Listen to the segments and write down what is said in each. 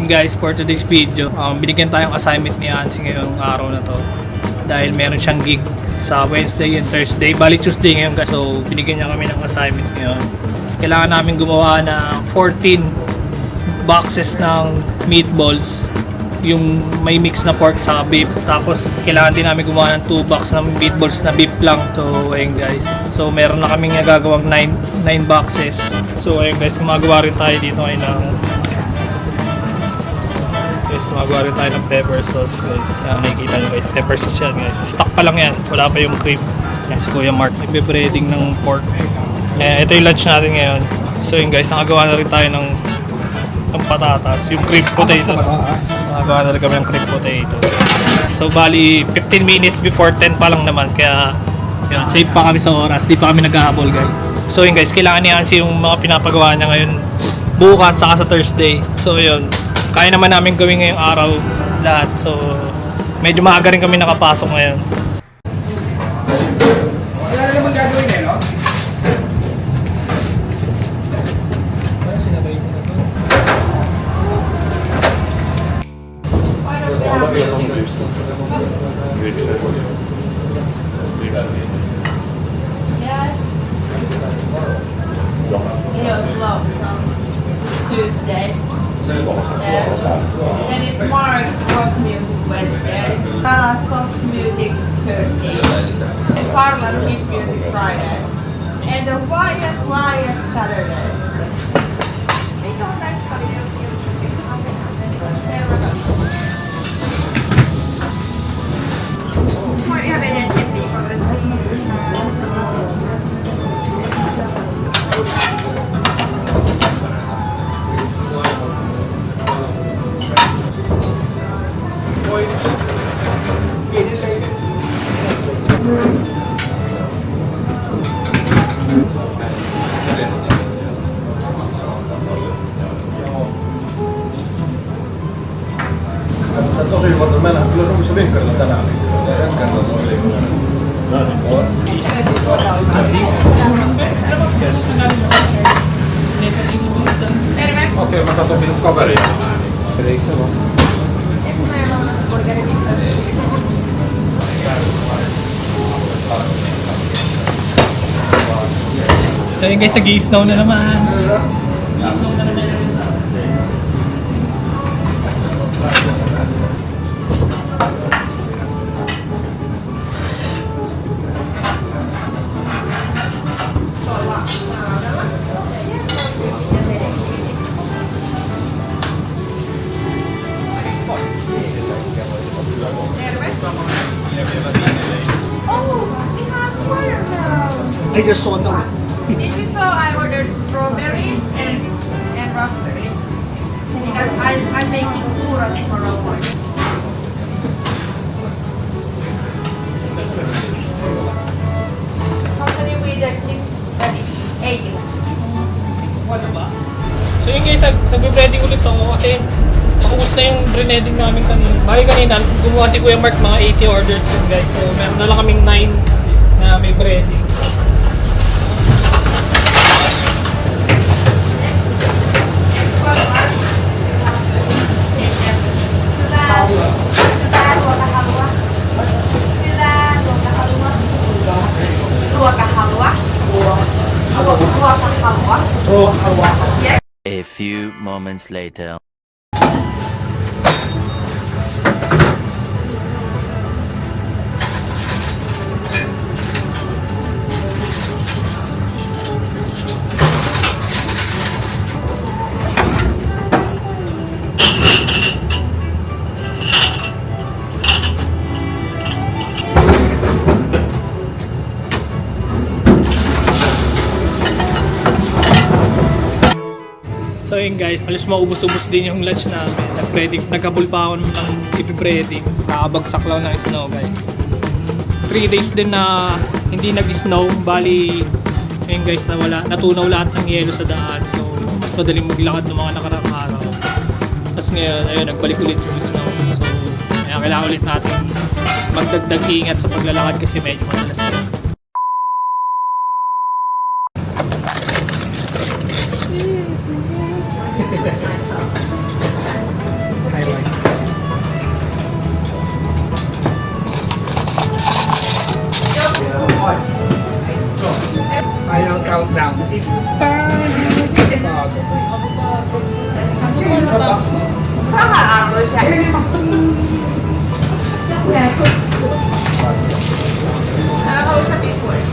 ayun guys, for today's video, binigyan tayong assignment ni Ansi ngayong araw na to. Dahil meron siyang gig sa Wednesday and Thursday. Bali Tuesday ngayon guys. So binigyan niya kami ng assignment ngayon. Kailangan namin gumawa ng 14 boxes ng meatballs. Yung may mix na pork sa beef. Tapos kailangan din namin gumawa ng 2 box ng meatballs na beef lang. So ayun guys. So meron na kaming nagagawang 9 boxes. So ayun guys, gumagawa rin tayo dito ngayon ng gumagawa rin tayo ng pepper sauce guys. Nakikita nyo guys, pepper sauce yan guys. Stock pa lang yan, wala pa yung cream. Yan si Kuya Mark, nagbe-breading ng pork. Ito yung lunch natin ngayon. So yun guys, nakagawa na rin tayo ng patatas, yung cream potato. Nakagawa na rin kami ng cream potato. So bali 15 minutes before 10 pa lang naman, kaya yun, save pa kami sa oras, di pa kami naghahabol guys. So yun guys, kailangan ni Ansi yung mga pinapagawa niya ngayon bukas saka sa Thursday. So yun, kaya naman namin gawin ngayong araw lahat. So medyo maaga rin kami nakapasok ngayon. Wala na naman gagawin eh, no? Sinabay ko na to. Tuesday. Then it's Mark Rock Music Wednesday, Soft Music Thursday, and Carla Smith Music Friday, and the Wyatt Saturday. They don't like Tosi hyvä, että mennään kyllä Suomessa vinkkarilla tänään. Vinkkarilla oli okei, mä katson minun kaveria. Eikö se vaan? So yun guys, nag-i-snow na naman. Nag-i-snow na naman. I just saw them. So I ordered strawberries and raspberries because I'm making churros tomorrow morning. How many we that 80? Wala ba? So yun guys, nagbe-breading ulit ako kasi makubos na yung breading namin kanina. Bali kanina, gumawa si Kuya Mark mga 80 orders yun guys. So meron na lang kaming 9 na may breading. A few moments later. So yun guys, alos maubos-ubos din yung lunch namin. Nagkabul pa ako ng ipi-breading. Nakabagsak lang ng snow guys. 3 days din na hindi nag-snow. Bali, ayun guys, natunaw lahat ng yelo sa daan. So mas madaling maglakad ng mga nakaraang araw. Tapos ngayon, ayun, nagbalik ulit yung snow. So, kaya kailangan ulit natin magdagdag ingat sa paglalakad kasi medyo madalas na. Nakausapin ko eh.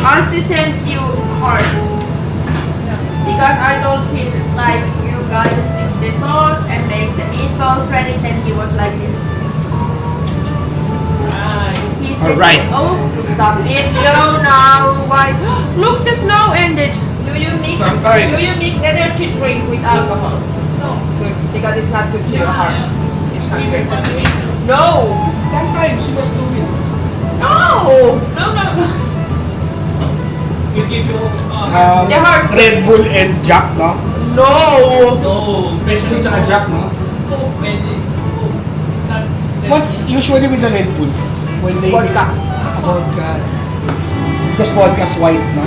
Also send you heart. Because I told him like you guys dip the sauce and make the meatballs ready, then he was like this. He said, Alright. oh, stop it, Leo, now. Why? Look, the snow ended. Do you mix energy drink with alcohol? No. Good, because it's not good to your heart. It's not good to me. No. Sometimes you must do it. No. No. The heart. Red Bull and Jack, no? No. Especially tsaka Jack, no? What's usually with the Red Bull? When they Vodka. Vodka. Because vodka's white, no?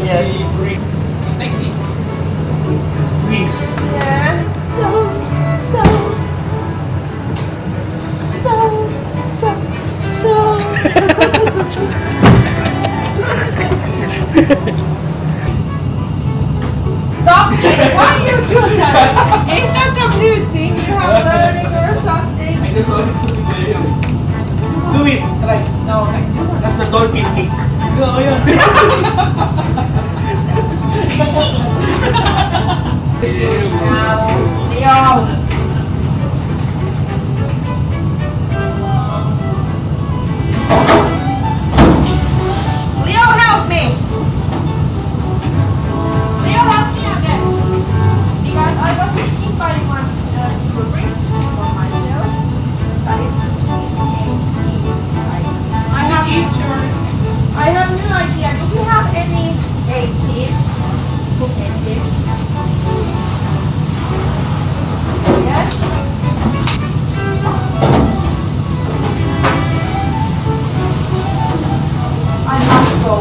Yes. Like this. Grease. Yeah. Stop it! Why you do that? Is that a new thing you have learning or something? Do it. Try. No. That's the dolphin kick. Leo. Leo, help me! Leo, help me again! Because I was thinking very much jewelry for myself. But I have no idea. Do you have any 18? Yes? I must go.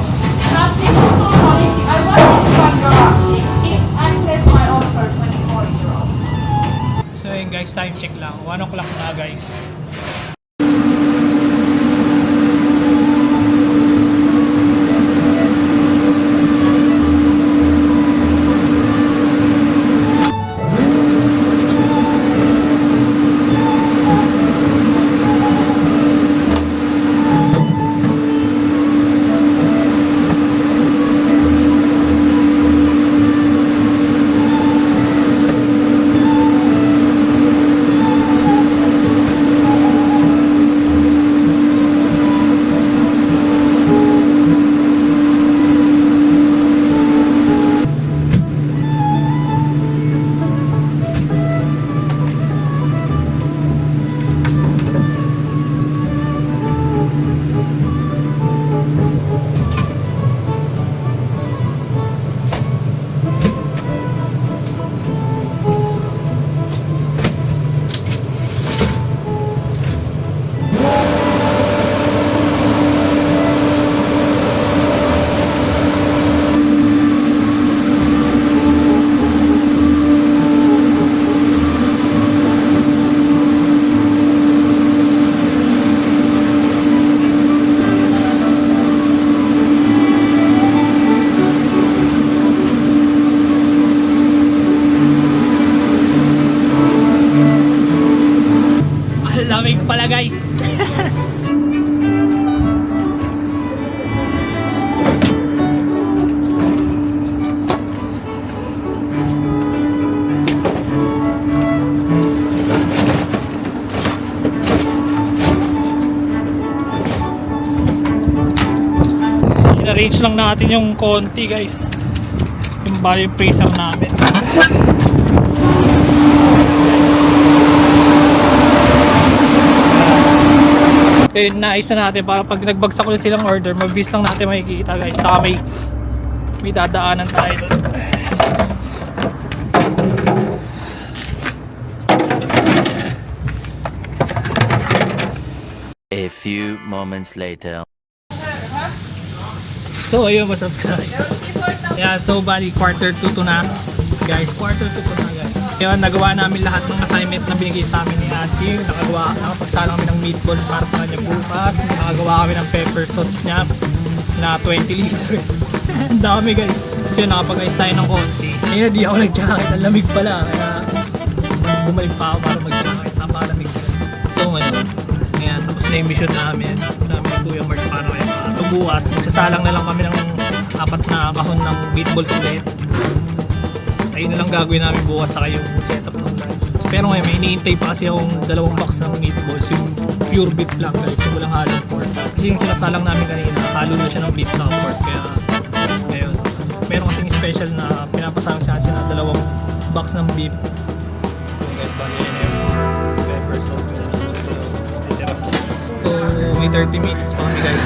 Nothing to quality. I want this one girl. Accept my offer 24-year-old. So yun guys, time check lang. 1 o'clock na guys. Lamig pala guys. In-arrange lang natin yung konti guys. Yung bali yung freezer namin. Okay, naisa natin para pag nagbagsak ulit silang order, mabilis lang natin makikita guys. Saka may dadaanan tayo doon. A few moments later. So ayun, what's up guys? Yeah, so bali quarter 2 to na guys. Quarter 2 to na guys. Yun, nagawa namin lahat ng assignment na binigay sa amin ni Ansi. Nakapagsala kami ng meatballs para sa kanya bukas. Nakagawa kami ng pepper sauce niya na 20 liters. Ang dami guys. So yun, nakapag-ayos tayo ng konti. Ngayon di ako nag-jacket, ang lamig pala. Kaya bumalik pa ako para mag-jacket. Napakalamig guys. So ngayon, tapos na yung mission namin. Namin ni Kuya Mark para kayo. Bukas, magsasalang na lang kami ng 4 na kahon ng meatballs ulit. Ayun na lang gagawin namin bukas saka yung setup ng lunch. Pero ngayon may iniintay pa kasi akong 2 box ng meatballs. Yung pure beef lang guys, yung walang halong pork. Kasi yung sinasalang namin kanina, halo na siya ng beef na pork. Kaya ngayon, meron kasing special na pinapasang sa asin na 2 box ng beef. So guys, bali yun yung pepper sauce guys. So may 30 minutes pa kami guys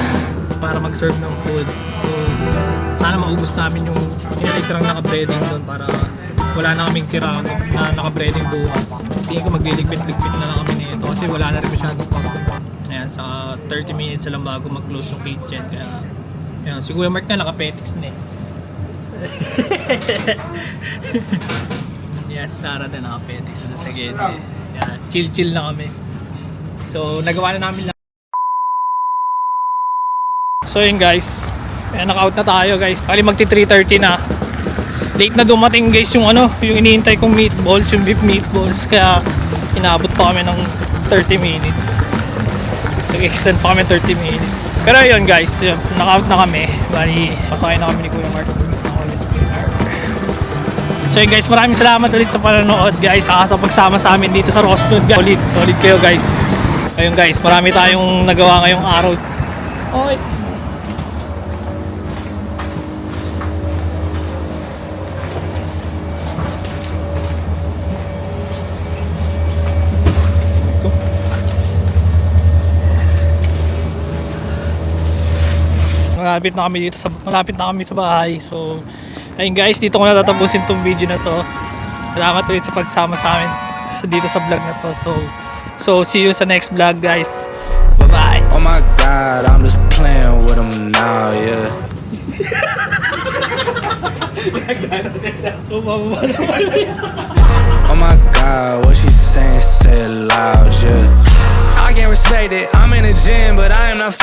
para mag-serve ng food. So sana maubos namin yung initrang naka-breading doon para wala na kaming tira na naka-breading buwan. Tingin ko magliligpit-ligpit na lang kami nito kasi wala na rin masyadong customer. Ayan, sa 30 minutes lang bago mag-close yung kitchen. Kaya, ayan, si Kuya Mark na naka-petics na eh. Yes, Sarah na naka-petics na sa gate. Ayan, chill-chill na kami. So, nagawa na namin lang. So yun guys, ayan, naka-out na tayo guys. Kali magti 3:30 na. Late na dumating guys yung yung iniintay kong meatballs, yung beef meatballs. Kaya inabot pa kami ng 30 minutes. Nag-extend pa kami 30 minutes. Pero yun guys, naka-out na kami. Bali, pasakay na kami ni Kuya Mark. So yun guys, maraming salamat ulit sa panonood guys. Saka sa pagsama sa amin dito sa Rostud guys. Solid kayo guys. Ayun guys, marami tayong nagawa ngayong araw. Okay. Malapit na kami sa bahay. So ayun guys, dito ko na tatapusin tong video na to. Salamat ulit sa pagsama sa amin dito sa vlog na to. So see you sa next vlog guys. Bye bye. Oh my god, I'm just playing with them now, yeah. Oh my god, what she saying, say it loud, yeah. I can't respect it, I'm in the gym, but I am not